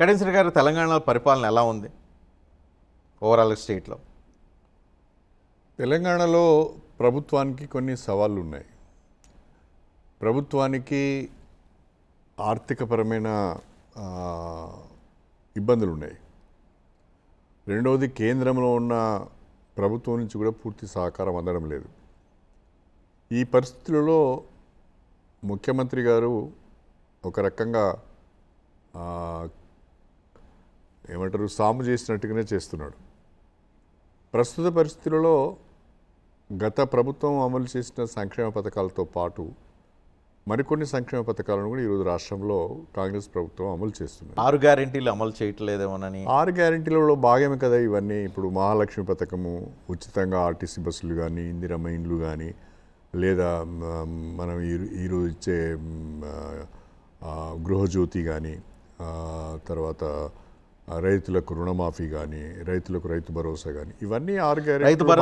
కడియం గారు, తెలంగాణ పరిపాలన ఎలా ఉంది ఓవరాల్ స్టేట్లో? తెలంగాణలో ప్రభుత్వానికి కొన్ని సవాళ్ళు ఉన్నాయి. ప్రభుత్వానికి ఆర్థికపరమైన ఇబ్బందులు ఉన్నాయి. రెండవది, కేంద్రంలో ఉన్న ప్రభుత్వం నుంచి కూడా పూర్తి సహకారం అందడం లేదు. ఈ పరిస్థితులలో ముఖ్యమంత్రి గారు ఒక రకంగా ఏమంటారు, సాము చేసినట్టుగానే చేస్తున్నాడు. ప్రస్తుత పరిస్థితులలో గత ప్రభుత్వం అమలు చేసిన సంక్షేమ పథకాలతో పాటు మరికొన్ని సంక్షేమ పథకాలను కూడా ఈరోజు రాష్ట్రంలో కాంగ్రెస్ ప్రభుత్వం అమలు చేస్తుంది. 6 గ్యారెంటీలు అమలు చేయట్లేదేమోనని. 6 గ్యారెంటీలలో భాగమే కదా ఇవన్నీ. ఇప్పుడు మహాలక్ష్మి పథకము, ఉచితంగా ఆర్టీసీ బస్సులు కానీ, ఇందిరమ్మ ఇండ్లు కానీ, లేదా మనం ఈరోజు ఇచ్చే గృహజ్యోతి కానీ, తర్వాత రైతులకు రుణమాఫీ కానీ, రైతులకు రైతు భరోసా కానీ, ఇవన్నీ 6 గ్యారెంటీ.